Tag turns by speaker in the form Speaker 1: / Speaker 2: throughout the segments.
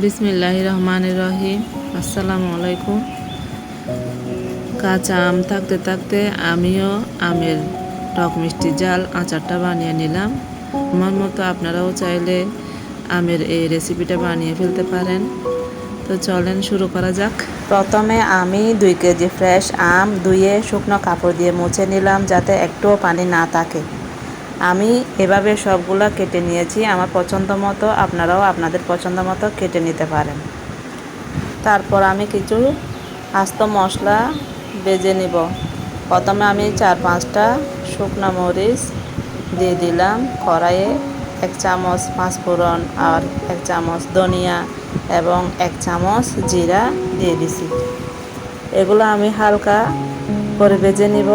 Speaker 1: বিসমিল্লাহির রহমানির রহিম। আসসালামু আলাইকুম। কাঁচা আম থাকতে থাকতে আমিও আমের টক মিষ্টি জাল আচারটা বানিয়ে নিলাম। আমার মতো আপনারাও চাইলে আমের এই রেসিপিটা বানিয়ে ফেলতে পারেন। তো চলেন শুরু করা যাক।
Speaker 2: প্রথমে আমি 2 কেজি ফ্রেশ আম ধুয়ে শুকনো কাপড় দিয়ে মুছে নিলাম যাতে একটুও পানি না থাকে। আমি এভাবে সবগুলা কেটে নিয়েছি আমার পছন্দ মতো, আপনারাও আপনাদের পছন্দ মতো কেটে নিতে পারেন। তারপর আমি কিছু আস্ত মশলা ভেজে নিব। প্রথমে আমি 4-5টা শুকনো মরিচ দিয়ে দিলাম কড়াইয়ে, 1 চামচ পাঁচফোড়ন আর 1 চামচ ধনিয়া এবং 1 চামচ জিরা দিয়ে দিছি। এগুলো আমি হালকা করে ভেজে নিব।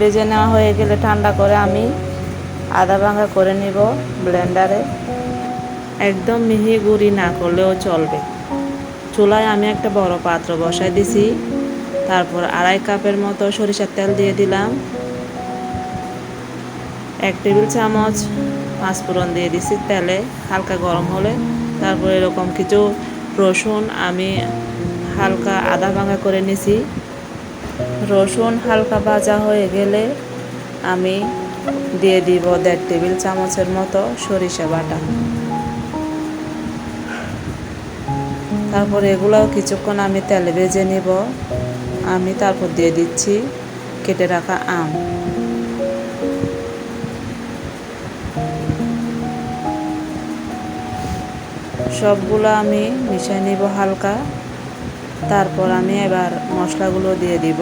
Speaker 2: ভেজে নেওয়া হয়ে গেলে ঠান্ডা করে আমি আধা ভাঙা করে নিব ব্লেন্ডারে।
Speaker 1: একদম মিহি গুঁড়ি না করলেও চলবে। চুলায় আমি একটা বড় পাত্র বসাই দিছি। তারপর 2.5 কাপের মতো সরিষার তেল দিয়ে দিলাম। 1 টেবিল চামচ পাঁচফোড়ন দিয়ে দিছি তেলে। হালকা গরম হলে তারপর এরকম কিছু রসুন আমি হালকা আধা ভাঙা করে নিছি। রসুন হালকা ভাজা হয়ে গেলে আমি দিয়ে দিব 1.5 টেবিল চামচের মতো সরিষা বাটা। তারপর এগুলোও কিছুক্ষণ আমি তেলে ভেজে নিব। আমি তারপর দিয়ে দিচ্ছি কেটে রাখা আম। সবগুলো আমি মিশিয়ে নিব হালকা। তারপর আমি এবার মশলাগুলো দিয়ে দিব।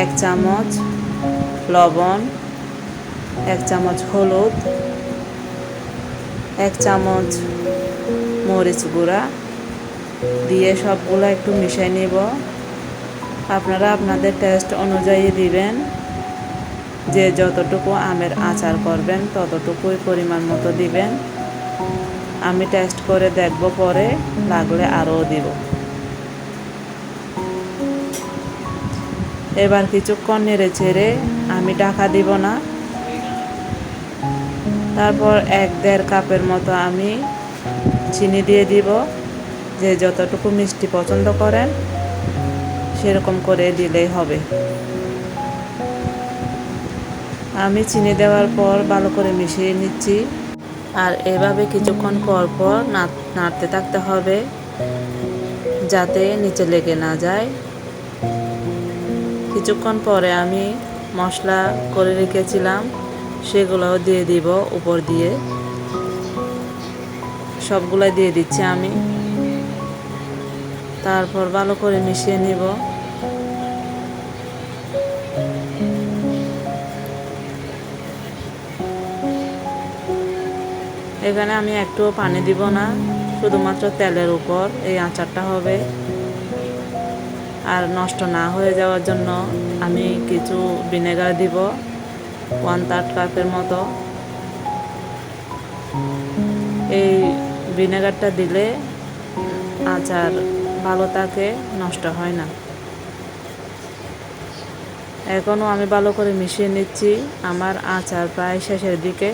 Speaker 1: 1 চামচ লবণ, 1 চামচ হলুদ, 1 চামচ মরিচ গুঁড়া দিয়ে সবগুলো একটু মিশিয়ে নিব। আপনারা আপনাদের টেস্ট অনুযায়ী দিবেন। যে যতটুকু আমের আচার করবেন ততটুকুই পরিমাণ মতো দিবেন। আমি টেস্ট করে দেখব, পরে লাগলে আরও দিব। এবার কিছুক্ষণ নেড়ে চেড়ে আমি ঢাকা দিব না। তারপর 1-1.5 কাপের মতো আমি চিনি দিয়ে দিব। যে যতটুকু মিষ্টি পছন্দ করেন সেরকম করে দিলেই হবে। আমি চিনি দেওয়ার পর ভালো করে মিশিয়ে নিচ্ছি। আর এভাবে কিছুক্ষণ পর পর নাড়তে থাকতে হবে যাতে নিচে লেগে না যায়। কিছুক্ষণ পরে আমি মশলা করে রেখেছিলাম সেগুলোও দিয়ে দিব উপর দিয়ে। সবগুলাই দিয়ে দিচ্ছি আমি। তারপর ভালো করে মিশিয়ে নিব। এখানে আমি একটুও পানি দিব না, শুধুমাত্র তেলের উপর এই আচারটা হবে। আর নষ্ট না হয়ে যাওয়ার জন্য আমি কিছু ভিনেগার দিব 1/3 কাপের মতো। এই ভিনেগারটা দিলে আচার ভালো থাকে, নষ্ট হয় না। এখনও আমি ভালো করে মিশিয়ে নিচ্ছি। আমার আচার প্রায় শেষের দিকে।